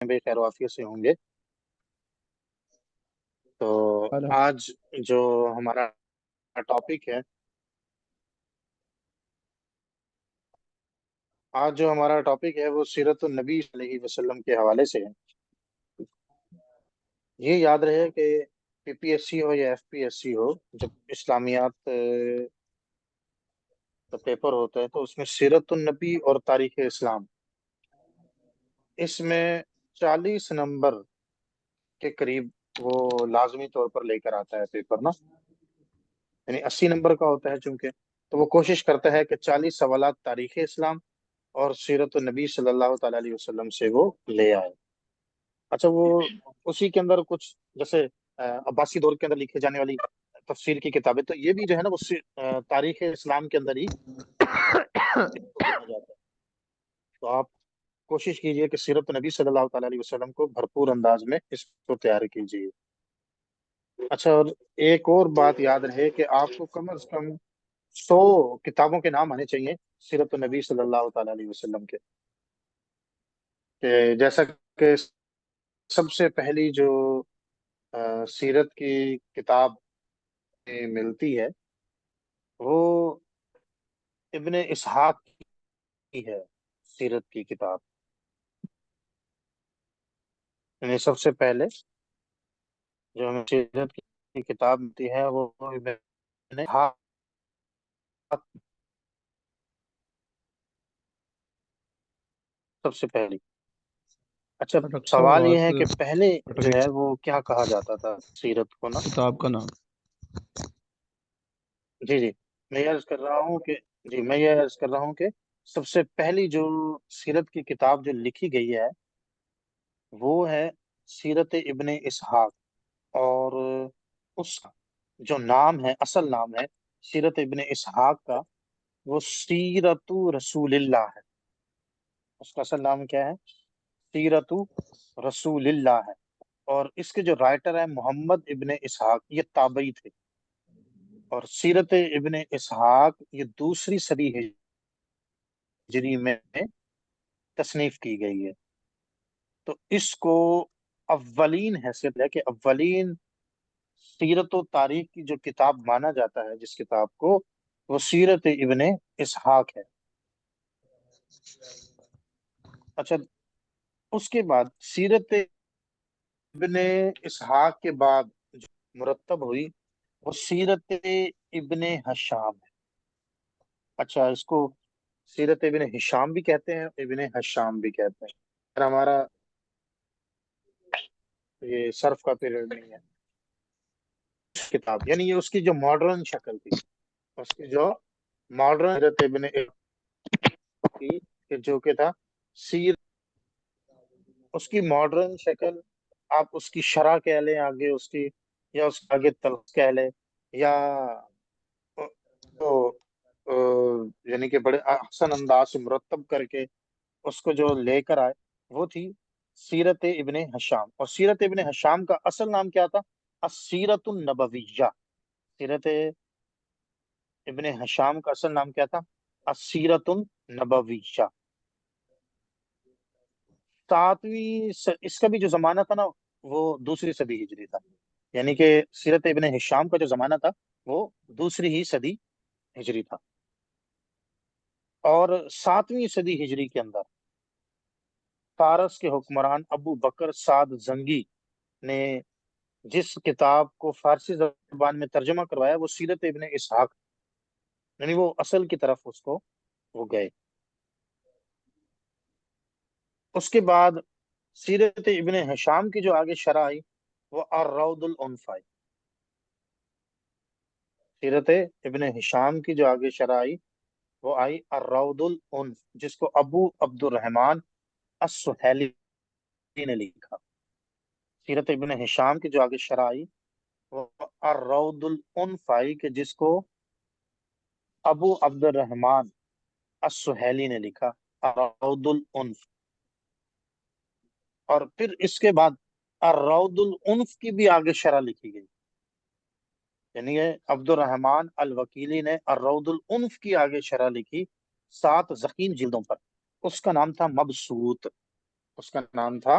بے خیر وافیت سے ہوں گے۔ تو الحمد آج جو ہمارا ٹاپک ہے وہ سیرت النبی صلی اللہ علیہ وسلم کے حوالے سے ہے۔ یہ یاد رہے کہ پی پی ایس سی ہو یا ایف پی ایس سی ہو، جب اسلامیات کا پیپر ہوتا ہے تو اس میں سیرت النبی اور تاریخ اسلام، اس میں 40 نمبر کے قریب وہ لازمی طور پر لے کر آتا ہے پیپر نا، یعنی 80 نمبر کا ہوتا ہے چونکہ، تو وہ کوشش کرتا ہے کہ 40 سوالات تاریخ اسلام اور سیرت النبی صلی اللہ تعالی علیہ وسلم سے وہ لے آئے۔ اچھا، وہ اسی کے اندر کچھ جیسے عباسی دور کے اندر لکھے جانے والی تفسیر کی کتابیں، تو یہ بھی جو ہے نا اس تاریخ اسلام کے اندر ہی اس کو گنا جاتا ہے۔ تو آپ کوشش کیجئے کہ سیرت نبی صلی اللہ تعالی علیہ وسلم کو بھرپور انداز میں اس کو تیار کیجیے۔ اچھا، اور ایک اور بات یاد رہے کہ آپ کو کم از کم 100 کتابوں کے نام آنے چاہیے سیرت النبی صلی اللہ تعالی علیہ وسلم کے، کہ جیسا کہ سب سے پہلی جو سیرت کی کتاب ملتی ہے وہ ابن اسحاق کی ہے، سیرت کی کتاب، یعنی سب سے پہلے جو ہمیں سیرت کی کتاب ملتی ہے وہ ابن اسحاق سب سے پہلی۔ اچھا، ڈاکٹر صاحب سوال یہ آواز ہے کہ پہلے کٹ جو گئی ہے وہ کیا کہا جاتا تھا سیرت کو نا؟ کتاب کا نام۔ جی جی، میں یہ عرض کر رہا ہوں کہ سب سے پہلی جو سیرت کی کتاب جو لکھی گئی ہے وہ ہے سیرت ابن اسحاق، اور اس کا جو نام ہے، اصل نام ہے سیرت ابن اسحاق کا، وہ سیرت رسول اللہ ہے۔ اس کا اصل نام کیا ہے؟ سیرت رسول اللہ ہے، اور اس کے جو رائٹر ہیں محمد ابن اسحاق، یہ تابعی تھے، اور سیرت ابن اسحاق یہ دوسری صدی ہجری میں تصنیف کی گئی ہے۔ تو اس کو اولین حیثیت ہے کہ اولین سیرت و تاریخ کی جو کتاب مانا جاتا ہے، جس کتاب کو، وہ سیرت ابن اسحاق ہے۔ اچھا، اس کے بعد سیرت ابن اسحاق کے بعد جو مرتب ہوئی وہ سیرت ابن ہشام ہے۔ اچھا، اس کو سیرت ابن ہشام بھی کہتے ہیں، ابن ہشام بھی کہتے ہیں، پر ہمارا یہ صرف کا پیریڈ نہیں ہے کتاب، یعنی یہ اس کی جو ماڈرن شکل تھی، اس کی جو ماڈرن سیرت ابن کی کہ جو کہ تھا سیر، اس کی ماڈرن شکل، آپ اس کی شرح کہہ لیں آگے اس کی، یا اس کے آگے تلخ کہہ لیں، یا تو یعنی کہ بڑے احسن انداز سے مرتب کر کے اس کو جو لے کر آئے، وہ تھی سیرت ابن ہشام۔ اور سیرت ابن ہشام کا اصل نام کیا تھا؟ السیرت النبویہ۔ سیرت ابن ہشام کا اصل نام کیا تھا؟ السیرت النبویہ۔ اس کا بھی جو زمانہ تھا نا، وہ دوسری صدی ہجری تھا، یعنی کہ سیرت ابن ہشام کا جو زمانہ تھا وہ دوسری ہی صدی ہجری تھا۔ اور 7ویں صدی ہجری کے اندر فارس کے حکمران ابو بکر سعد زنگی نے جس کتاب کو فارسی زبان میں ترجمہ کروایا وہ سیرت ابن اسحاق، یعنی وہ اصل کی طرف اس کو وہ گئے۔ اس کے بعد سیرت ابن ہشام کی جو آگے شرح آئی وہ الروض العنف آئی۔ سیرت ابن ہشام کی جو آگے شرح آئی وہ آئی الروض العنف، جس کو ابو عبد الرحمن السہیلی نے لکھا۔ سیرت ابن ہشام کی جو آگے شرح آئی وہ الروض العنف آئی، کہ جس کو ابو عبد الرحمن السہیلی نے لکھا، الروض العنف۔ اور پھر اس کے بعد الروض العنف کی بھی آگے شرح لکھی گئی، یعنی عبد الرحمن الوکیلی نے الروض العنف کی آگے شرح لکھی 7 ضخیم جلدوں پر۔ اس کا نام تھا مبسوط، اس کا نام تھا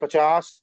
50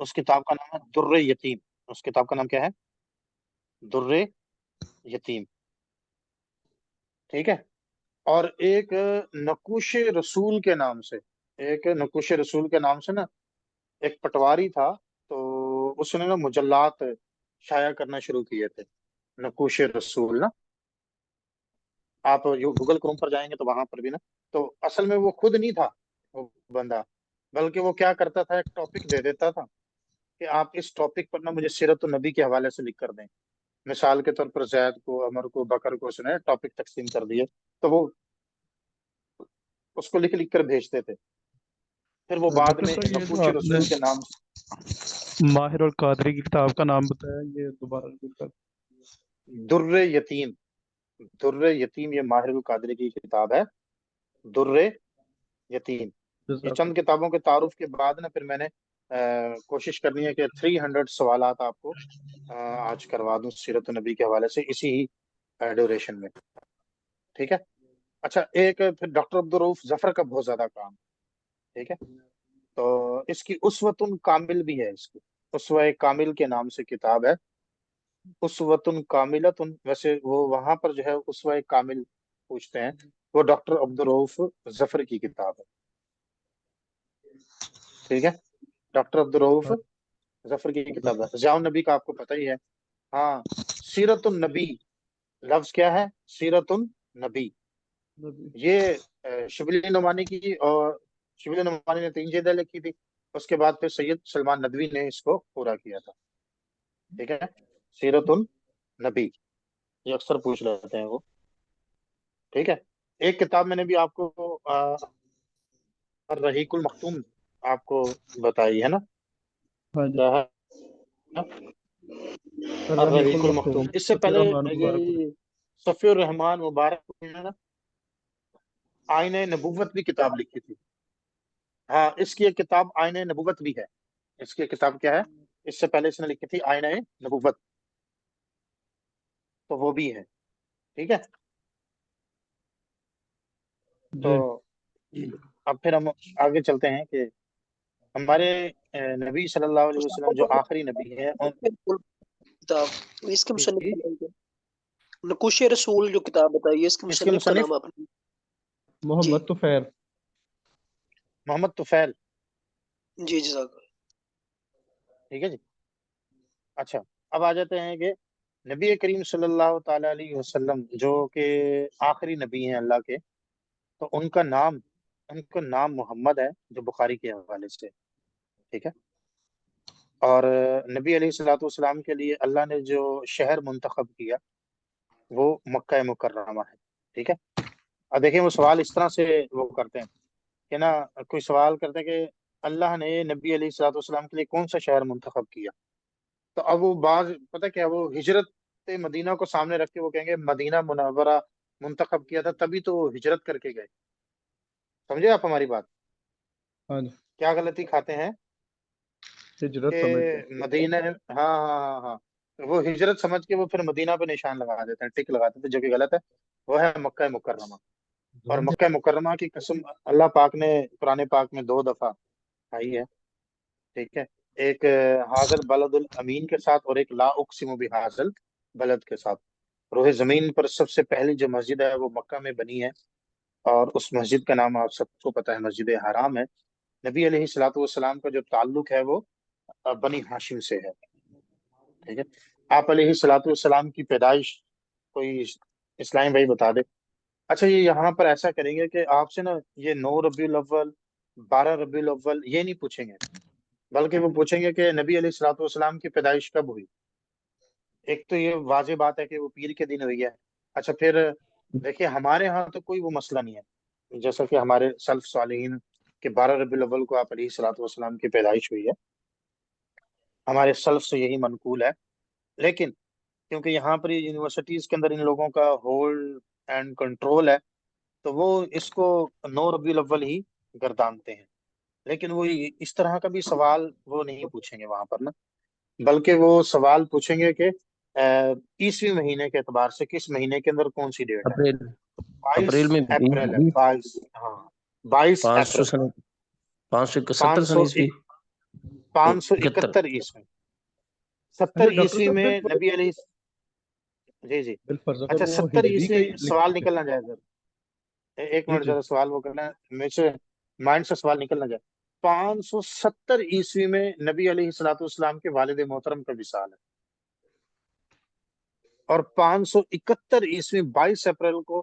اس کتاب کا نام ہے در یتیم. اس کتاب کا نام کیا ہے؟ در یتیم. ٹھیک ہے. اور ایک نقوش رسول کے نام سے، ایک نقوش رسول کے نام سے نا ایک پٹواری تھا، تو اس نے نا مجلات شائع کرنا شروع کیے تھے. نقوش رسول نا، آپ گوگل کروم پر جائیں گے تو وہاں پر بھی نا، تو اصل میں وہ خود نہیں تھا وہ بندہ، بلکہ وہ کیا کرتا تھا، ایک ٹاپک دے دیتا تھا کہ آپ اس ٹاپک پر نا مجھے سیرت النبی کے حوالے سے لکھ کر دیں. مثال کے طور پر زید کو، عمر کو، بکر کو اس نے ٹاپک تقسیم کر دیے، تو وہ اس کو لکھ لکھ کر بھیجتے تھے. پھر وہ بعد ڈاکٹر میں صاحب، یہ جو نقوش آپ نے رسول کے نام ماہر القادری کی کتاب کا نام بتایا، یہ دوبارہ repeat کر۔ در یتیم. در یتیم یہ ماہر القادری کی کتاب ہے، در یتیم. یہ جزاک چند کتابوں کے تعارف کے بعد نا پھر میں نے کوشش کرنی ہے کہ 300 سوالات آپ کو آج کروا دوں سیرت النبی کے حوالے سے اسی ہی ڈیوریشن میں. ٹھیک ہے. اچھا، ایک پھر ڈاکٹر عبدالرؤف ظفر کا بہت زیادہ کام. ٹھیک ہے. تو اس کی اسوۃ کامل بھی ہے، اس کی اسوہ کامل کے نام سے کتاب ہے. اسوۃ کاملۃ، ویسے وہ وہاں پر جو ہے اسوہ کامل پوچھتے ہیں، وہ ڈاکٹر عبدالرؤف ظفر کی کتاب ہے. ٹھیک ہے. ڈاکٹر عبدالرؤف ظفر کی کتاب ہے. ضیاء النبی کا آپ کو پتہ ہی ہے. ہاں، سیرت النبی لفظ کیا ہے؟ سیرت النبی. یہ شبلی نعمانی کی، اور شبلی نعمانی نے 3 جلدیں لکھی تھی. اس کے بعد پھر سید سلمان ندوی نے اس کو پورا کیا تھا. ٹھیک ہے. سیرت النبی یہ اکثر پوچھ لیتے ہیں وہ. ٹھیک ہے. ایک کتاب میں نے بھی آپ کو الرحیق المختوم آپ کو بتائی ہے نا، ہاں جی، کیا ہے؟ الرحیق الرحیق المختوم، المختوم. اس سے صفی پہلے الرحمن مبارک۔ یہ صفی الرحمان مبارک نے نا آئینہ نبوت بھی کتاب لکھی تھی. ہاں، اس کی ایک کتاب آئینہ نبوت بھی ہے. اس کی کتاب کیا ہے؟ اس سے پہلے اس نے لکھی تھی آئینہ نبوت، تو وہ بھی ہے. ٹھیک ہے. تو جی، اب پھر ہم آگے چلتے ہیں کہ ہمارے نبی صلی اللہ علیہ وسلم جو آخری نبی ہے کتاب اس کے مصنف کی کا نام کیا؟ نقوش رسول جو کتاب بتائی ہے، اس کے اس کے مصنف کا مصنف نام آپ نے؟ جی، محمد طفیل۔ محمد طفیل. جی جزاک اللہ۔ ٹھیک ہے جی. اچھا، اب آ جاتے ہیں کہ نبی کریم صلی اللہ تعالی علیہ وسلم جو کہ آخری نبی ہیں اللہ کے، تو ان کا نام محمد ہے، جو بخاری کے حوالے سے. ٹھیک ہے. اور نبی علیہ الصلوۃ والسلام کے لیے اللہ نے جو شہر منتخب کیا وہ مکہ مکرمہ ہے. ٹھیک ہے. اب دیکھیں وہ سوال اس طرح سے وہ کرتے ہیں کہ نا، کوئی سوال کرتے ہیں کہ اللہ نے نبی علیہ الصلوۃ والسلام کے لیے کون سا شہر منتخب کیا؟ تو اب وہ بعض پتہ کیا، وہ ہجرت مدینہ کو سامنے رکھ کے وہ کہیں گے مدینہ منورہ منتخب کیا تھا، تبھی تو وہ ہجرت کر کے گئے. سمجھے آپ ہماری بات؟ ہاں جی، کیا غلطی کھاتے ہیں ہجرت کہ سمجھ کے۔ مدینہ، ہاں ہاں ہاں ہاں، وہ ہجرت سمجھ کے وہ پھر مدینہ پہ نشان لگا دیتے ہیں، ٹک لگا دیتے ہیں، جو کہ غلط ہے. وہ ہے مکہ مکرمہ. اور مکہ مکرمہ کی قسم اللہ پاک نے قرآن پاک میں 2 دفعہ کھائی ہے. ٹھیک ہے. ایک حاضل بلد الامین کے ساتھ، اور ایک لا اقسم بحاظل بلد کے ساتھ. روح زمین پر سب سے پہلی جو مسجد ہے وہ مکہ میں بنی ہے، اور اس مسجد کا نام آپ سب کو پتہ ہے، مسجد حرام ہے. نبی علیہ الصلوۃ والسلام کا جو تعلق ہے وہ بنی ہاشم سے ہے. ٹھیک ہے. آپ علیہ الصلوۃ والسلام کی پیدائش کوئی اسلام بھائی بتا دے. اچھا، یہ یہاں پر ایسا کریں گے کہ آپ سے نا یہ 9 ربیع الاول 12 ربیع الاول یہ نہیں پوچھیں گے، بلکہ وہ پوچھیں گے کہ نبی علیہ الصلوۃ والسلام کی پیدائش کب ہوئی. ایک تو یہ واضح بات ہے کہ وہ پیر کے دن ہوئی ہے. اچھا، پھر دیکھیے ہمارے ہاں تو کوئی وہ مسئلہ نہیں ہے، جیسا کہ ہمارے سلف صالحین کہ 12 ربیع الاول کو آپ علیہ الصلوۃ والسلام کی پیدائش ہوئی ہے، ہمارے سلف سے یہی منقول ہے. لیکن کیونکہ یہاں پر یونیورسٹیز کے اندر ان لوگوں کا ہولڈ اینڈ کنٹرول ہے، تو وہ اس کو 9 ربیع الاول ہی گردانتے ہیں. لیکن وہ اس طرح کا بھی سوال وہ نہیں پوچھیں گے وہاں پر نا، بلکہ وہ سوال پوچھیں گے کہ 30ویں مہینے کے اعتبار سے کس مہینے کے اندر کون سی ڈیٹ ہے. اپریل 22 اپریل میں اپریل ہے. 22، ہاں 22 500 اپریل سن 571 سن 500 عیسوی 571 عیسوی 70 ڈاکٹر عیسوی صاحب میں بالفرض نبی علیہ جی جی بالفرض اگر اچھا وہ 70 ہجری کا عیسوی ہی سوال لکھ نکلنا جائے سر، ایک جی منٹ جی ذرا سوال وہ کرنا ہے میرے سے، مائنڈ سے سوال نکلنا جائے۔ 570 عیسوی میں نبی علیہ الصلوۃ والسلام کے والد محترم کا وصال ہے، اور 571 عیسوی 22 اپریل کو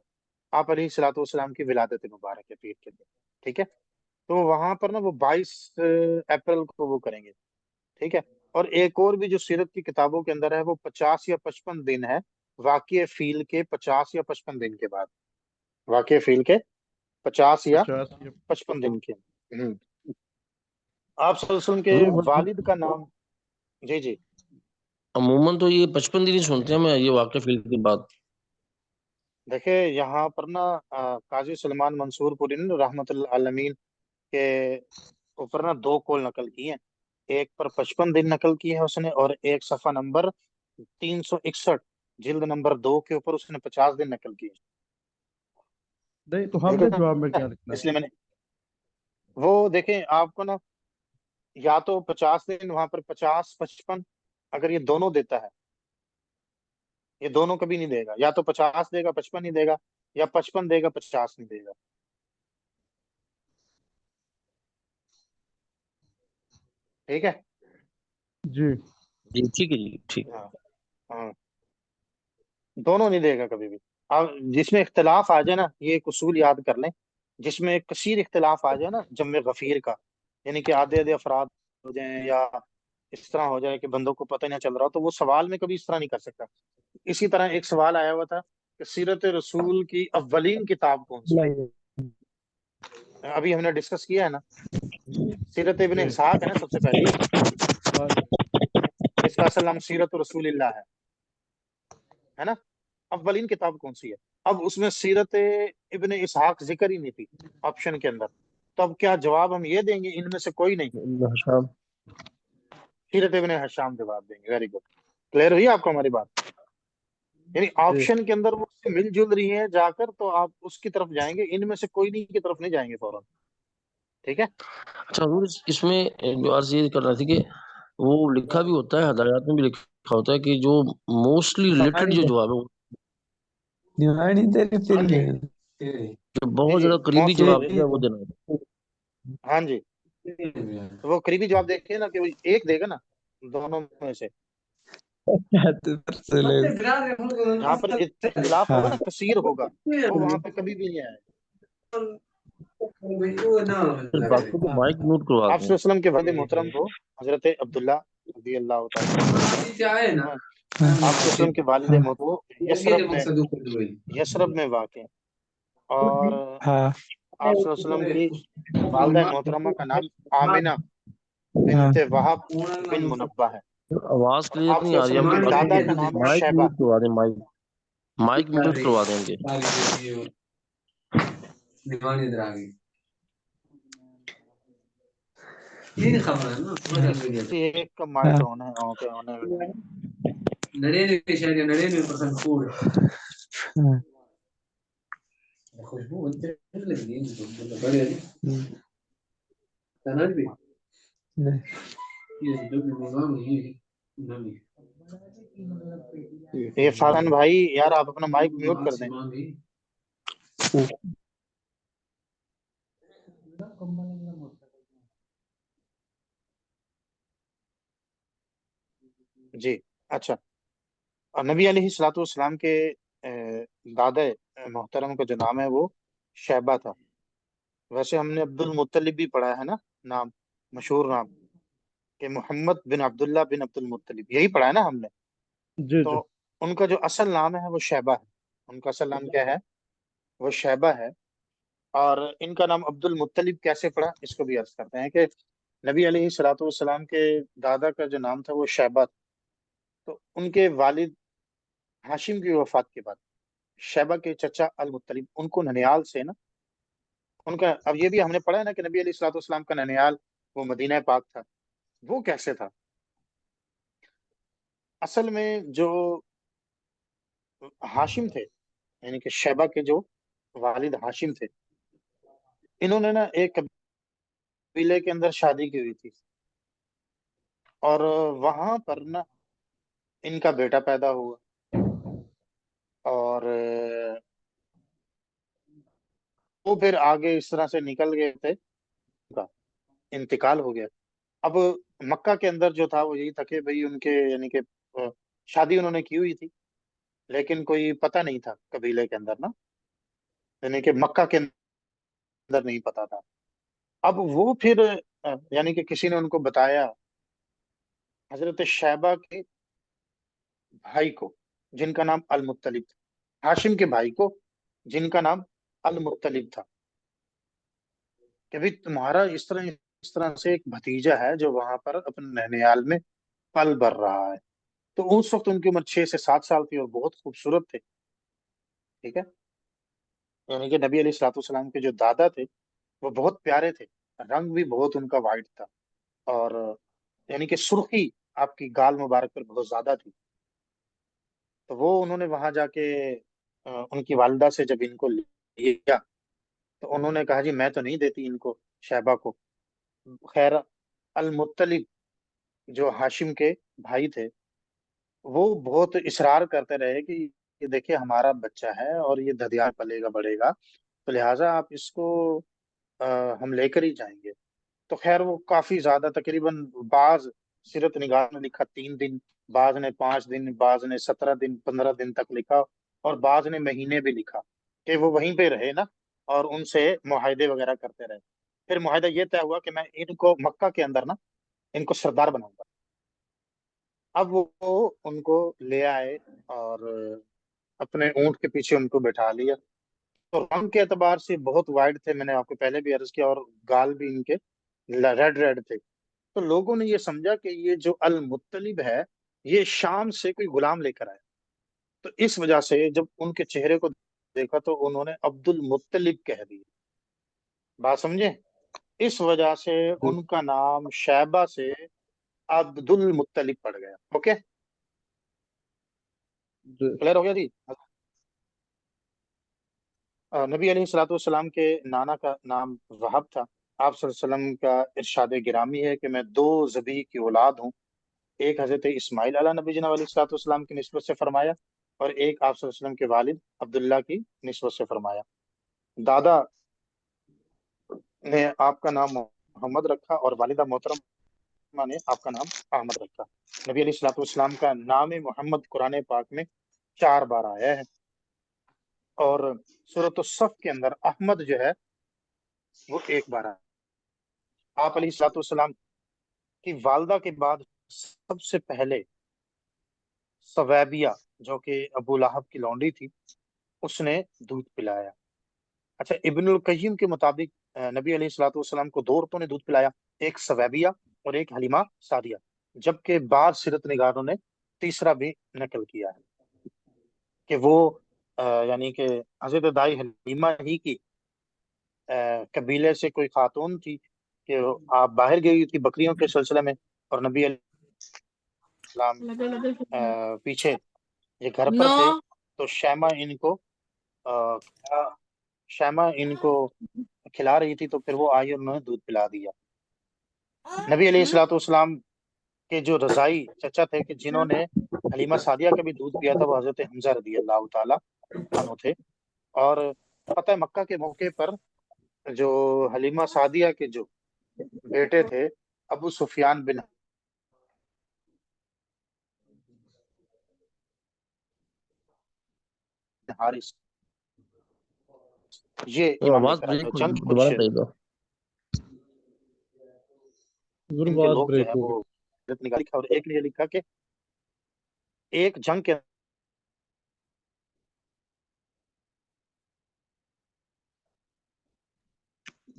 آپ علیہ الصلوۃ والسلام کی ولادت مبارک ہے، پیر کے دن، ٹھیک ہے؟ تو وہاں پر نا وہ 22 اپریل کو وہ کریں گے، ٹھیک ہے؟ اور ایک اور بھی جو سیرت کی کتابوں کے اندر ہے وہ 50 یا 55 دن ہے، واقع فیل کے 50 یا 55 دن کے بعد، واقع فیل کے 50 یا 50 یا 55 دن کے آپ صلی اللہ علیہ وسلم کے حضور والد کا نام، جی جی عموماً تو یہ 55 دن ہی سنتے ہیں میں یہ واقع فیل کی بات. دیکھیں یہاں پر نا قاضی سلمان منصور پوری نے رحمت اللہ عالمین کے اوپر نا دو کول نقل کی ہیں، ایک پر 55 دن نقل کی ہے اس نے، اور ایک صفحہ نمبر 361 جلد نمبر 2 کے اوپر اس نے 50 دن نقل کی ہے، نہیں تو ہم ٹھیک نے ہے؟ جواب میں کیا لکھنا اس لیے میں نے وہ دیکھیں آپ کو نا یا تو 50 دن وہاں پر 50 55 اگر یہ دونوں دیتا ہے، یہ دونوں کبھی نہیں دے گا، یا تو 50 دے گا 55 نہیں دے گا، یا 55 دے گا 50 نہیں دے گا، ٹھیک ہے؟ جی جی ٹھیک ہے جی ٹھیک. ہاں ہاں دونوں نہیں دے گا کبھی بھی۔ اب جس میں اختلاف آ جائے نا، یہ ایک اصول یاد کر لیں، جس میں ایک کثیر اختلاف آ جائے نا جمع غفیر کا، یعنی کہ آدھے آدھے افراد ہو جائیں یا اس طرح ہو جائے کہ بندوں کو پتہ نہ چل رہا ہو، تو وہ سوال میں کبھی اس طرح نہیں کر سکتا۔ اسی طرح ایک سوال آیا ہوا تھا کہ سیرت رسول کی اولین کتاب کون سی نہیں ہے؟ ابھی ہم نے ڈسکس کیا ہے نا، سیرت ابن اسحاق ہے نا سب سے پہلی، جس کا اصل نام سیرت رسول اللہ ہے نا؟ اولین کتاب کون سی ہے؟ اب اس میں سیرت ابن اسحاق ذکر ہی نہیں تھی آپشن کے اندر، تو اب کیا جواب ہم یہ دیں گے ان میں سے کوئی نہیں؟ شام سیرت ابن حشام جواب دیں گے۔ ویری گڈ، کلیئر ہوئی آپ کو ہماری بات؟ یعنی جی آپشن کے اندر وہ اس سے مل جل رہی ہیں جا کر، تو آپ اس کی طرف جائیں گے، ان میں سے کوئی نہیں کی طرف نہیں جائیں گے فوراً، ٹھیک ہے؟ اچھا حضور اس میں جو عرض یہ کر رہا تھی کہ وہ لکھا بھی ہوتا ہے ہدایات میں بھی لکھا ہوتا ہے کہ جو موسٹلی ریلیٹڈ جو جواب ہے وہ ہاں جی جو جی بہت جی زیادہ قریبی موسٹلی، جواب ہے وہ دینا ہے. ہاں جی، تو وہ قریبی جواب دیکھیے نا کہ وہ ایک دے گا نا دونوں میں سے، جہاں پر اختلاف ہوگا نا کثیر ہوگا، وہ وہاں پہ کبھی بھی نہیں آئے گا۔ باقی تو مائک میوٹ کروا آپ دیں. صلی اللہ علیہ وسلم کے والد محترم کو حضرت عبداللہ رضی اللہ تعالیٰ عنہ، آپ صلی اللہ علیہ وسلم کے والد محترم وہ یثرب میں واقع ہیں، اور آپ صلی اللہ علیہ وسلم کی والدہ محترمہ کا نام آمنہ بنت وہب بن منبہ ہے، آواز اور کلیئر آپ نہیں صلی آ رہی اللہ ہے علیہ ہم وسلم کو، کے دادا کا نام ہے مائک شیبہ۔ میوٹ کروا دیں. مائک میوٹ کروا دیں گے. ایک کا مائک آن ہے، اوکے آن ہے۔ یہ فارن بھائی یار آپ اپنا مائک میوٹ کر دیں۔ جی اچھا، اور نبی علیہ الصلوۃ والسلام کے دادا محترم کا جو نام ہے وہ شیبہ تھا۔ ویسے ہم نے عبد المطلب بھی پڑھا ہے نا، نام مشہور نام، کہ محمد بن عبداللہ بن عبد المطلب، یہی پڑھا ہے نا ہم نے؟ جی تو جی ان کا جو اصل نام ہے وہ شیبہ ہے، ان کا اصل نام کیا ہے؟ وہ شیبہ ہے۔ اور ان کا نام عبد المطلب کیسے پڑا اس کو بھی عرض کرتے ہیں کہ نبی علیہ الصلوۃ والسلام کے دادا کا جو نام تھا وہ شیبہ تھا، تو ان کے والد ہاشم کی وفات کے بعد شیبہ کے چچا المطلب ان کو ننیال سے نا، ان کا، اب یہ بھی ہم نے پڑھا ہے نا کہ نبی علیہ الصلوۃ والسلام کا ننیال وہ مدینہ پاک تھا، وہ کیسے تھا؟ اصل میں جو ہاشم تھے، یعنی کہ شیبہ کے جو والد ہاشم تھے، انہوں نے نا ایک قبیلے کے اندر شادی کی ہوئی تھی، اور وہاں پر نا ان کا بیٹا پیدا ہوا، اور وہ پھر آگے اس طرح سے نکل گئے تھے، ان کا انتقال ہو گیا۔ اب مکہ کے اندر جو تھا وہ یہی تھا کہ بھئی ان کے یعنی کہ شادی انہوں نے کی ہوئی تھی، لیکن کوئی پتہ نہیں تھا قبیلے کے اندر نا، یعنی کہ مکہ کے اندر نہیں پتا تھا۔ اب وہ پھر یعنی کہ کسی نے ان کو بتایا حضرت شیبہ کے بھائی کو، جن کا نام المطلب تھا، ہاشم کے بھائی کو جن کا نام المطلب تھا، کہ بھی تمہارا اس طرح سے ایک بھتیجا ہے جو وہاں پر اپنے ننیال میں پل بھر رہا ہے۔ تو اس وقت ان کی عمر 6 سے 7 سال تھی اور بہت خوبصورت تھے، ٹھیک ہے، یعنی کہ نبی علیہ الصلوۃ والسلام کے جو دادا تھے وہ بہت پیارے تھے، رنگ بھی بہت ان کا وائٹ تھا، اور یعنی کہ سرخی آپ کی گال مبارک پر بہت زیادہ تھی۔ تو وہ انہوں نے وہاں جا کے ان کی والدہ سے جب ان کو لیا تو انہوں نے کہا جی میں تو نہیں دیتی ان کو، شیبہ کو۔ خیر المطلب جو ہاشم کے بھائی تھے وہ بہت اصرار کرتے رہے کہ یہ دیکھیے ہمارا بچہ ہے اور یہ دھدیار پلے گا بڑھے گا، تو لہٰذا آپ اس کو ہم لے کر ہی جائیں گے۔ تو خیر وہ کافی زیادہ، تقریباً بعض سیرت نگار نے لکھا 3 دن، بعض نے 5 دن، بعض نے 17 دن 15 دن تک لکھا، اور بعض نے مہینے بھی لکھا کہ وہ وہیں پہ رہے نا اور ان سے معاہدے وغیرہ کرتے رہے۔ پھر معاہدہ یہ طے ہوا کہ میں ان کو مکہ کے اندر نا ان کو سردار بناؤں گا۔ اب وہ ان کو لے آئے اور اپنے اونٹ کے پیچھے ان کو بٹھا لیا۔ تو رنگ کے اعتبار سے بہت وائڈ تھے، میں نے آپ کو پہلے بھی عرض کیا، اور گال بھی ان کے ریڈ ریڈ تھے۔ تو لوگوں نے یہ سمجھا کہ یہ جو المطلب ہے یہ شام سے کوئی غلام لے کر آیا، تو اس وجہ سے جب ان کے چہرے کو دیکھا تو انہوں نے عبد المطلب کہہ دیا، بات سمجھے؟ اس وجہ سے ان کا نام شیبہ سے عبد المطلب پڑ گیا۔ اوکے، کلیئر ہو گیا جی؟ نبی علیہ الصلوۃ والسلام کے نانا کا نام وہب تھا۔ آپ صلی اللہ علیہ وسلم کا ارشاد گرامی ہے کہ میں 2 ذبیح کی اولاد ہوں، ایک حضرت اسماعیل علیہ نبی جناب علیہ الصلوۃ والسلام کی نسبت سے فرمایا، اور ایک آپ صلی اللہ علیہ وسلم کے والد عبداللہ کی نسبت سے فرمایا۔ دادا نے آپ کا نام محمد رکھا اور والدہ محترمہ نے آپ کا نام احمد رکھا۔ نبی علیہ الصلوۃ والسلام کا نام محمد قرآن پاک میں 4 بار آیا ہے، اور سورۃ الصف کے اندر احمد جو ہے وہ 1 بار آیا۔ آپ علیہ الصلوۃ والسلام کی والدہ کے بعد سب سے پہلے ثویبیہ جو کہ ابو لہب کی لونڈی تھی اس نے دودھ پلایا۔ اچھا، ابن القیم کے مطابق نبی علیہ الصلوۃ والسلام کو 2 عورتوں نے دودھ پلایا، ایک ثویبیہ اور ایک حلیمہ سعدیہ، جبکہ بعض سیرت نگاروں نے تیسرا بھی نقل کیا ہے کہ وہ یعنی کہ حضرت دائی حلیمہ ہی کی قبیلے سے کوئی خاتون تھی کہ آپ باہر گئی تھی بکریوں کے سلسلے میں، اور نبی علیہ السلام پیچھے یہ گھر پر تھے، تو شیمہ ان کو کھلا رہی تھی، تو پھر وہ آئی اور انہوں نے دودھ پلا دیا۔ نبی علیہ الصلوۃ والسلام کے جو رضائی چچا تھے کہ جنہوں نے حلیمہ سعدیہ کا بھی دودھ پیا تھا وہ حضرت حمزہ رضی اللہ تعالی عنہ تھے، اور فتح مکہ کے موقع پر جو حلیمہ سعدیہ کے جو بیٹے تھے ابو سفیان بن حارث، یہ ایمان لے آواز کر آئے بریک تھے۔ ہو جنگ گئی، کچھ دوبارہ کہیے گا۔ ان کے لوگ جو ہے وہ لکھا، اور ایک نے یہ لکھا کہ ایک جنگ کے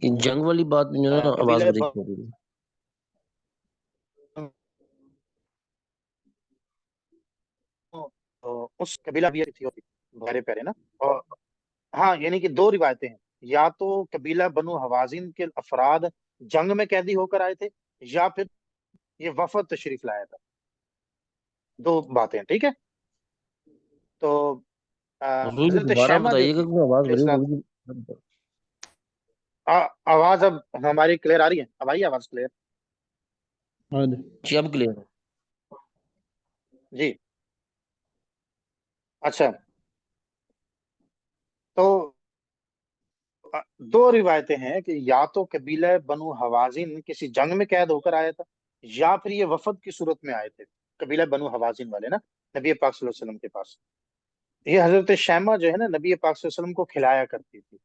یہ جنگ والی بات میں جو ہے نا آواز قبیلہ بریک ہو گئی۔ اس قبیلہ بھی تھی بھارے پیرے نا، اور ہاں یعنی کہ 2 روایتیں ہیں، یا تو قبیلہ بنو حوازن کے افراد جنگ میں قیدی ہو کر آئے تھے، یا پھر یہ وفد تشریف لایا تھا، 2 باتیں، ٹھیک ہے۔ تو حضور جی حضرت دوبارہ شیمہ جو بتائیے تھی گا کہ آواز علیہ بریک السلام، ہو گئی۔ آواز اب ہماری کلیئر آ رہی ہے؟ اب آئی آواز کلیئر؟ ہاں جی جی اب کلیئر ہے۔ جی اچھا، تو دو روایتیں ہیں کہ یا تو قبیلہ بنو حوازن کسی جنگ میں قید ہو کر آیا تھا، یا پھر یہ وفد کی صورت میں آئے تھے، قبیلہ بنو حوازن والے نا، نبی پاک صلی اللہ علیہ وسلم کے پاس۔ یہ حضرت شیمہ جو ہے نا، نبی پاک صلی اللہ علیہ وسلم کو کھلایا کرتی تھی،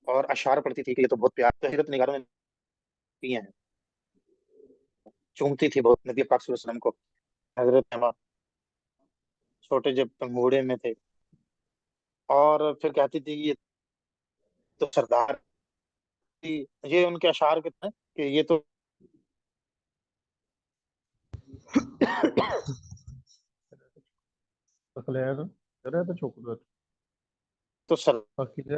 اور اشعار پڑھتی تھی کہ یہ تو بہت پیار، تو حضرت نگاروں نے پیے ہیں، چومتی تھی بہت نبی پاک صلی اللہ علیہ وسلم کو حضرت شیمہ، چھوٹے جب پنگوڑے میں تھے، اور پھر کہتی تھی یہ تو سردار تھی۔ یہ ان کے اشعار کتنے ہیں کہ یہ تو تخلیق کرے تو چوکلت سردار عقیدہ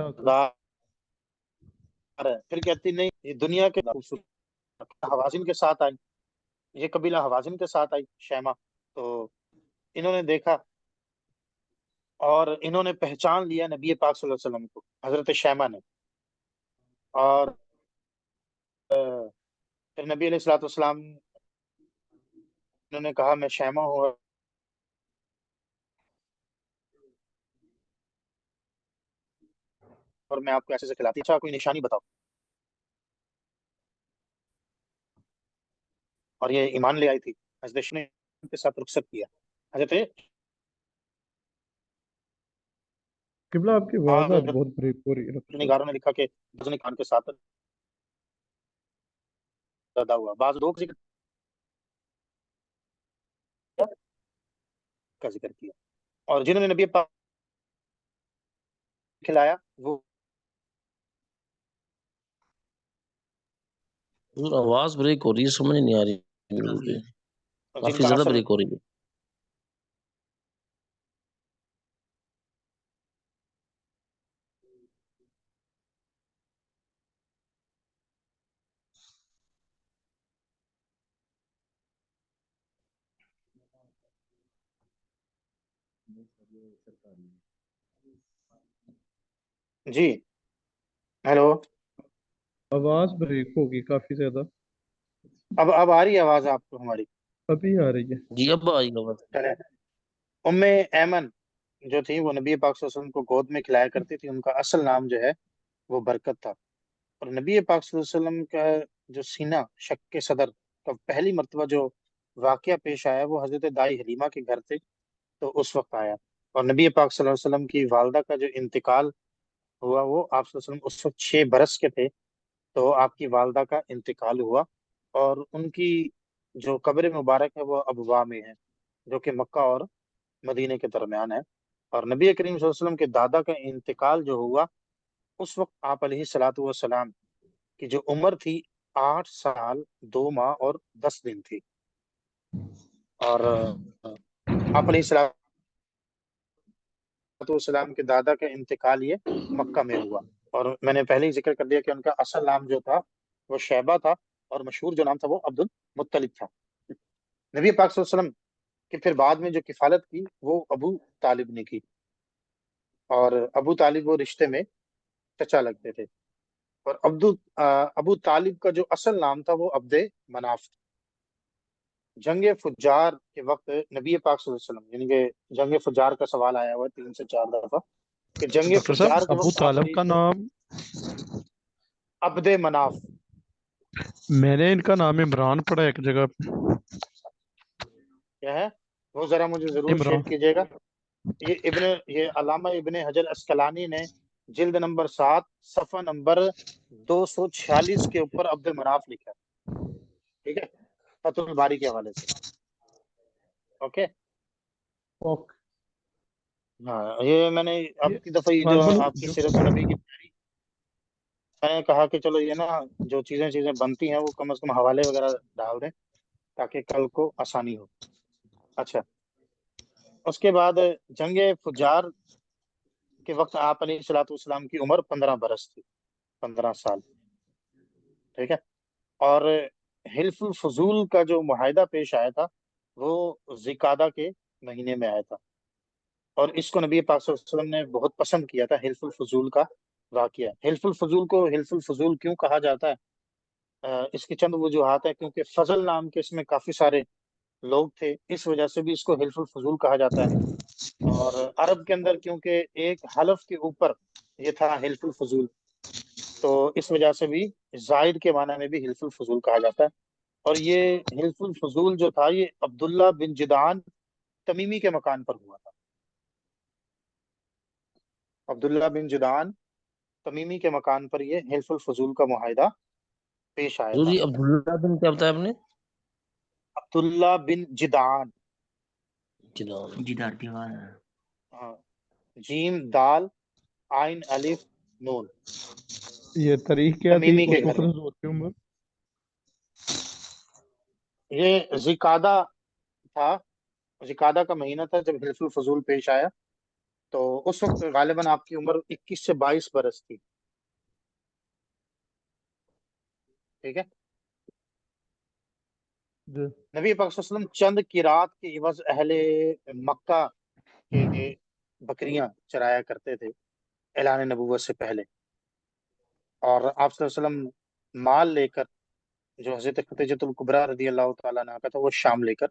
ہے، پھر کہتی نہیں یہ دنیا کے خوبصورت حوازن کے ساتھ آئی، یہ قبیلہ حوازن کے ساتھ آئی شیمہ، تو انہوں نے دیکھا اور انہوں نے پہچان لیا نبی پاک صلی اللہ علیہ وسلم کو، حضرت شیمہ نے، اور پھر نبی علیہ الصلوۃ والسلام انہوں نے کہا میں شیمہ ہوں اور میں آپ کو ایسے سے کھلاتی، اچھا کوئی نشانی بتاؤ، اور یہ ایمان لے آئی تھی، حضرت نے ان کے ساتھ رخصت کیا، حضرت قبلہ آپ کی آواز آج بہت بریک ہو رہی ہے۔ نگاروں نے لکھا کہ بعض نے کان کے ساتھ ادا ہوا، بعض لوگ ذکر کا ذکر کیا، اور جنہوں نے نبی پاک کھلایا وہ آواز بریک ہو رہی ہے، سمجھ نہیں آ رہی بالکل بھی، جن کافی کا زیادہ اصل بریک ہو رہی ہے۔ جی ہیلو، آواز بریک ہوگی کافی زیادہ، اب آ رہی ہے آواز آپ کو ہماری؟ ابھی آ رہی ہے۔ جی اب آئی آواز۔ چلے، ام ایمن جو تھی وہ نبی پاک صلی اللہ علیہ وسلم کو گود میں کھلایا کرتی تھی، ان کا اصل نام جو ہے وہ برکت تھا، اور نبی پاک صلی اللہ علیہ وسلم کا جو سینہ شق کے صدر کا پہلی مرتبہ جو واقعہ پیش آیا وہ حضرت دائی حلیمہ کے گھر تھے، تو اس وقت آیا، اور نبی پاک صلی اللہ علیہ وسلم کی والدہ کا جو انتقال ہوا وہ آپ صلی اللہ علیہ وسلم اس وقت 6 برس کے تھے، تو آپ کی والدہ کا انتقال ہوا، اور ان کی جو قبر مبارک ہے وہ ابوا میں ہے، جو کہ مکہ اور مدینے کے درمیان ہے، اور نبی کریم صلی اللہ علیہ وسلم کے دادا کا انتقال جو ہوا اس وقت آپ علیہ الصلوۃ والسلام کی جو عمر تھی 8 سال 2 ماہ اور 10 دن تھی، اور آپ علیہ الصلوۃ والسلام کے دادا کا انتقال یہ مکہ میں ہوا، اور میں نے پہلے ہی ذکر کر دیا کہ ان کا اصل نام جو تھا وہ شیبہ تھا، اور مشہور جو نام تھا وہ عبد المطلب تھا۔ نبی پاک صلی اللہ علیہ وسلم کہ پھر بعد میں جو کفالت کی وہ ابو طالب نے کی، اور ابو طالب وہ رشتے میں چچا لگتے تھے، اور ابو طالب کا جو اصل نام تھا وہ عبد مناف تھا۔ جنگ فجار کے وقت نبی پاک صلی اللہ علیہ وسلم، یعنی کہ جنگ فجار کا سوال آیا ہوا ہے 3 سے 4 دفعہ کہ جنگ ڈاکٹر فجار صاحب کے ابو وقت آپ طالب کا نام، عبد مناف، میں نے ان کا نام عمران پڑھا ایک جگہ پہ۔ کیا ہے وہ ذرا مجھے ضرور شیئر عمران، کیجیے گا۔ یہ علامہ ابن حجر اسقلانی نے جلد نمبر 7 صفحہ نمبر 246 کے اوپر عبد المناف لکھا ہے، ٹھیک ہے، فتح الباری کے حوالے سے، اوکے۔ اوکے، ہاں یہ میں نے اب یہ کی دفعہ یہ جو غالباً آپ کی سیرت النبی کی تیاری، میں نے کہا کہ چلو یہ نا جو چیزیں بنتی ہیں وہ کم از کم حوالے وغیرہ ڈال دیں تاکہ کل کو آسانی ہو۔ اچھا، اس کے بعد جنگ فجار کے وقت آپ علیہ الصلوۃ والسلام کی عمر 15 برس تھی، 15 سال، ٹھیک ہے، اور حلف الفضول کا جو معاہدہ پیش آیا تھا وہ ذی القعدہ کے مہینے میں آیا تھا، اور اس کو نبی پاک صلی اللہ علیہ وسلم نے بہت پسند کیا تھا، حلف الفضول کا واقعہ۔ حلف الفضول کو حلف الفضول کیوں کہا جاتا ہے؟ اس کی چند وجوہات ہیں، کیونکہ فضل نام کے اس میں کافی سارے لوگ تھے، اس وجہ سے بھی اس کو حلف الفضول کہا جاتا ہے۔ اور عرب کے اندر کیونکہ ایک حلف کے اوپر یہ تھا حلف الفضول، تو اس وجہ سے بھی زائد کے معنی میں بھی حلف الفضول کہا جاتا ہے۔ اور یہ حلف الفضول جو تھا یہ عبداللہ بن جدعان تمیمی کے مکان پر ہوا تھا۔ عبداللہ بن جدعان تمیمی کے مکان پر یہ حلف الفضول کا معاہدہ پیش آیا حضور تھا۔ جی عبداللہ بن کیا بتایا آپ نے؟ عبداللہ بن جدعان، جدار کی بات ہے۔ ہاں، جیم دال عین الف نون، یہ تاریخ کیا تھی تمیمی کے اس گھر وقت میں۔ حضور کی عمر؟ یہ ذیقعدہ تھا، ذیقعدہ کا مہینہ تھا جب حلف الفضول پیش آیا، تو اس وقت غالباً آپ کی عمر 21 سے 22 برس تھی، ٹھیک ہے۔ جی نبی پاک صلی اللہ علیہ وسلم چند قرات کے عوض اہل مکہ کے بکریاں چرایا کرتے تھے اعلان نبوت سے پہلے، اور آپ صلی اللہ علیہ وسلم مال لے کر، جو حضرت ختیجۃ الکبریٰ رضی اللہ تعالیٰ عنہ کا تھا، وہ شام لے کر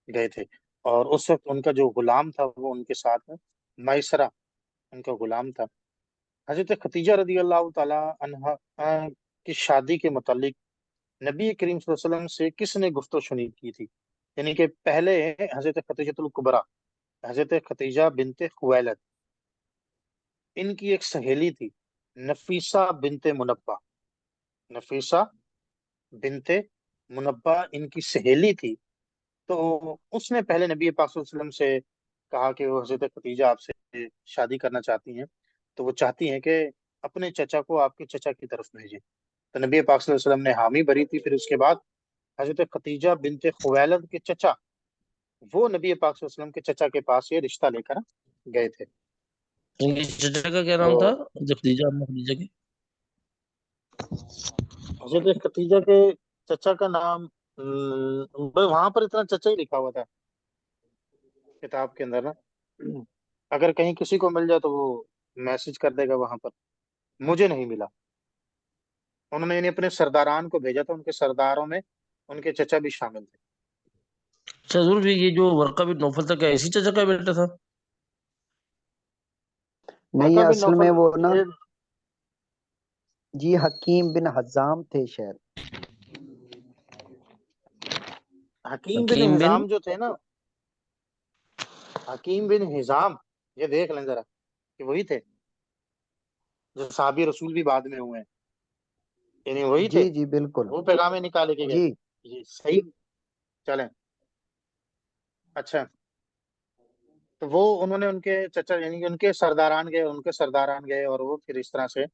گئے تھے، اور اس وقت ان کا جو غلام تھا وہ ان کے ساتھ میں، میسرہ ان کا غلام تھا۔ حضرت ختیجہ رضی اللہ تعالیٰ عنہ کی شادی کے متعلق نبی کریم صلی اللہ علیہ وسلم سے کس نے گفت و شنید کی تھی؟ یعنی کہ پہلے حضرت ختیجۃ الکبریٰ، حضرت ختیجہ بنت خویلد، ان کی ایک سہیلی تھی نفیسہ بنت منبہ، نفیسہ بنت منبہ ان کی سہیلی تھی۔ تو اس نے پہلے نبی پاک صلی اللہ علیہ وسلم سے کہا کہ وہ حضرت ختیجہ آپ سے شادی کرنا چاہتی ہیں، تو وہ چاہتی ہیں کہ اپنے چچا کو آپ کے چچا کی طرف بھیجیں۔ تو نبی پاک صلی اللہ علیہ وسلم نے حامی بھری تھی۔ پھر اس کے بعد حضرت ختیجہ بنت خویلد کے چچا، وہ نبی پاک صلی اللہ علیہ وسلم کے چچا کے پاس یہ رشتہ لے کر گئے تھے۔ ان کے چچا کا کیا نام تو تھا؟ جو خدیجہ اما خدیجہ کی؟ حضرت ختیجہ کے چچا کا نام وہاں پر اتنا چچا ہی لکھا ہوا تھا کتاب کے اندر نا، اگر کہیں کسی کو مل جائے تو وہ میسج کر دے گا وہاں پر، مجھے نہیں ملا۔ انہوں نے یعنی اپنے سرداران کو بھیجا تھا، ان کے سرداروں میں ان کے چچا بھی شامل تھے۔ اچھا حضور جی یہ جو ورقہ بن نوفل تھا کیا اسی چچا کا بیٹا تھا؟ نہیں، ورقہ بن اصل میں نوفل وہ نا یہ جی حکیم بن حزام تھے شاید۔ حکیم بن حکیم بن حزام جو تھے نا، حکیم بن حزام، یہ دیکھ لیں ذرا کہ وہی تھے جو صحابی رسول بھی بعد میں ہوئے ہیں، یعنی وہی تھے، جی جی بالکل وہ پیغام نکالے کے گئے جی۔ تھے۔ جی صحیح، چلیں اچھا۔ تو وہ انہوں نے ان کے چچا یعنی کہ ان کے سرداران گئے، ان کے سرداران گئے، اور وہ پھر اس طرح سے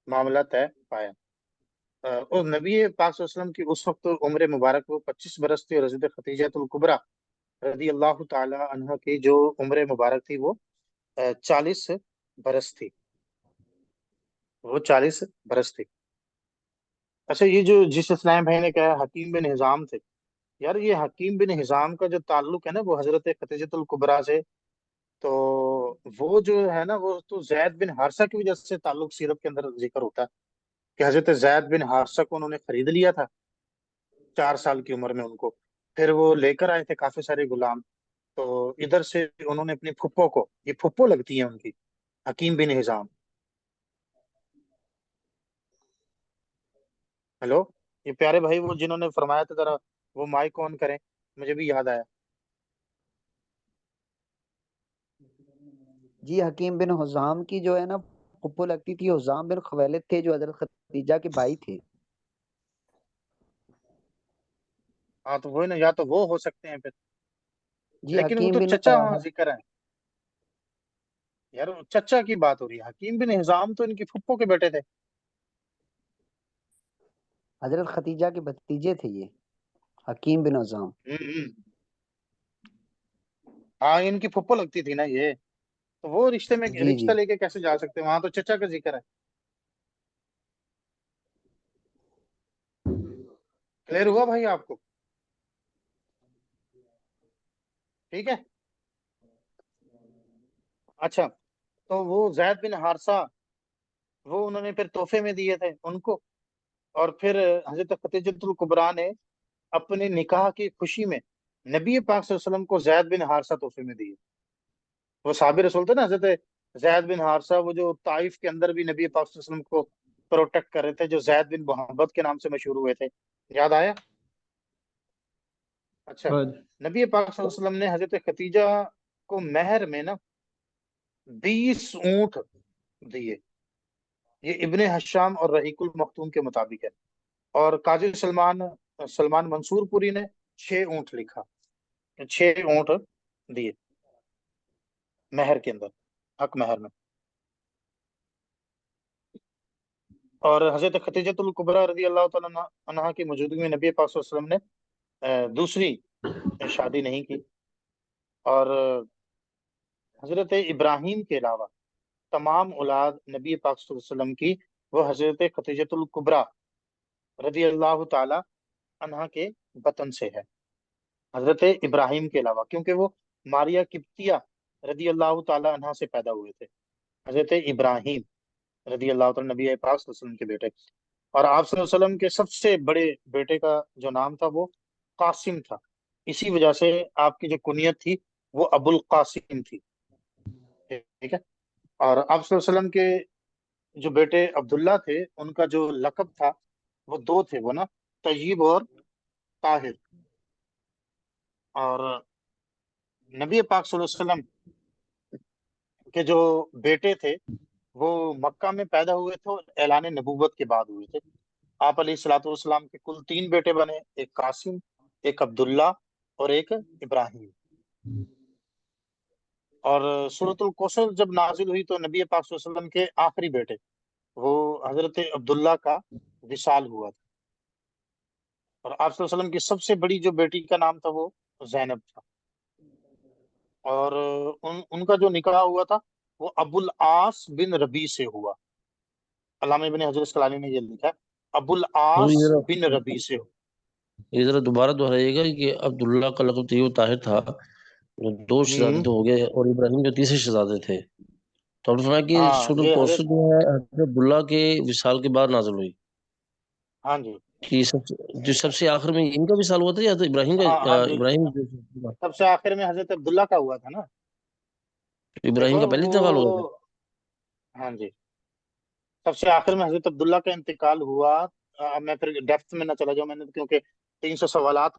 معاملہ طے پایا۔ اور نبی پاک صلی اللہ علیہ وسلم کی اس وقت عمر مبارک وہ 25 برس تھی، اور حضرت ختیجہ الکبریٰ رضی اللہ تعالی عنہ کی جو عمر مبارک تھی وہ 40 برس تھی، وہ 40 برس تھی۔ اچھا، یہ جو جس اسلام بھائی نے کہا حکیم بن حزام تھے، یار یہ حکیم بن حزام کا جو تعلق ہے نا وہ حضرت ختیجۃ الکبریٰ سے، تو وہ جو ہے نا وہ تو زید بن حارثہ کی وجہ سے تعلق سیرت کے اندر ذکر ہوتا ہے کہ حضرت زید بن حارثہ کو انہوں نے خرید لیا تھا 4 سال کی عمر میں ان کو، پھر وہ لے کر آئے تھے کافی سارے غلام، تو ادھر سے انہوں نے اپنی پھپھو کو، یہ پھپھو لگتی ہیں ان کی، حکیم بن حزام۔ ہیلو، یہ پیارے بھائی وہ جنہوں نے فرمایا تھا ذرا وہ مائک آن کریں، مجھے بھی یاد آیا۔ جی حکیم بن حزام کی جو ہے نا پھپھو لگتی تھی، حزام بن خویلد تھے جو حضرت خدیجہ کے بھائی تھے۔ ہاں تو وہ نا، یا تو وہ ہو سکتے ہیں پھر، جی لیکن وہ حکیم تو بن چچا وہاں ذکر ہے یار، وہ چچا کی بات ہو رہی ہے، حکیم بن حزام تو ان کی پھپھو کے بیٹے تھے۔ حضرت خدیجہ کے بھتیجے تھے یہ حکیم بن حزام۔ ہوں۔ ہاں ان کی پھپھو لگتی تھی نا یہ، تو وہ رشتے میں جی رشتہ جی لے کے کیسے جا سکتے ہیں؟ وہاں تو چچا کا ذکر ہے۔ کلیئر ہوا بھائی آپ کو؟ ٹھیک ہے۔ اچھا، تو وہ زید بن حارثہ وہ انہوں نے پھر تحفے میں دیے تھے ان کو، اور پھر حضرت خدیجۃ الکبریٰ نے اپنے نکاح کی خوشی میں نبی پاک صلی اللہ علیہ وسلم کو زید بن حارثہ تحفے میں دیے. وہ صحابی رسول تھے نا حضرت زید بن حارثہ، وہ جو طائف کے اندر بھی نبی پاک صلی اللہ علیہ وسلم کو پروٹیکٹ کر رہے تھے، جو زید بن محمد کے نام سے مشہور ہوئے تھے. یاد آیا؟ اچھا، ہاں نبی پاک صلی اللہ علیہ وسلم نے حضرت خدیجہ کو مہر میں نا 20 اونٹ دیے. یہ ابن حشام اور رحیق المختوم کے مطابق ہے. اور قاضی سلمان منصور پوری نے 6 اونٹ لکھا، 6 اونٹ دیے مہر کے اندر، حق مہر میں. اور حضرت خدیجۃ الکبریٰ رضی اللہ تعالیٰ عنہا کی موجودگی میں نبی پاک صلی اللہ علیہ وسلم نے دوسری شادی نہیں کی. اور حضرت ابراہیم کے علاوہ تمام اولاد نبی پاک صلی اللہ علیہ وسلم کی وہ حضرت خدیجۃ الکبریٰ رضی اللہ تعالی عنہا کے بطن سے ہے، حضرت ابراہیم کے علاوہ، کیونکہ وہ ماریہ قبطیہ رضی اللہ تعالی عنہا سے پیدا ہوئے تھے. حضرت ابراہیم رضی اللہ تعالی نبی پاک صلی اللہ علیہ وسلم کے بیٹے. اور آپ صلی اللہ علیہ وسلم کے سب سے بڑے بیٹے کا جو نام تھا وہ قاسم تھا. اسی وجہ سے آپ کی جو کنیت تھی وہ ابو القاسم تھی. ٹھیک ہے. اور آپ صلی اللہ علیہ وسلم کے جو بیٹے عبداللہ تھے، ان کا جو لقب تھا وہ 2 تھے، وہ نا طیب اور طاہر. اور نبی پاک صلی اللہ علیہ وسلم کے جو بیٹے تھے وہ مکہ میں پیدا ہوئے تھے اور اعلان نبوت کے بعد ہوئے تھے. آپ علیہ الصلوۃ والسلام کے کل 3 بیٹے بنے، ایک قاسم، ایک عبداللہ اور ایک ابراہیم. اور سورۃ الکوثر جب نازل ہوئی تو نبی پاک صلی اللہ علیہ وسلم کے آخری بیٹے وہ حضرت عبداللہ کا وصال ہوا تھا. اور آپ صلی اللہ علیہ وسلم کی سب سے بڑی جو بیٹی کا نام تھا وہ زینب تھا. اور ان کا جو نکاح ہوا تھا وہ ابو العاص بن ربیع سے ہوا. علامہ ابن حجر اسقلانی نے یہ لکھا ہے، ابو العاص بن ربیع سے ہوا. یہ ذرا دوبارہ دہرائیے گا کہ عبداللہ کا لقب طیب طاہر تھا، جو 2 شہزادے تو ہو گئے، اور ابراہیم جو تیسرے شہزادے تھے. تو آپ نے فرمایا کہ ہاں سورۃ یہ الکوثر حضرت، جو ہے حضرت عبداللہ کے وصال کے بعد نازل ہوئی. ہاں جی، کہ جو سب سے آخر میں ان کا وصال ہوا تھا یا تو ابراہیم کا؟ ہاں ہاں جی، ابراہیم سب سے آخر میں حضرت عبداللہ کا ہوا تھا نا. دیکھو کا پہلے وہ، انتقال ہو گیا تھا. ہاں جی، سب سے آخر میں حضرت عبداللہ کا انتقال ہوا. میں پھر ڈیپتھ میں نہ چلا جاؤں، میں نے کیونکہ 300 سوالات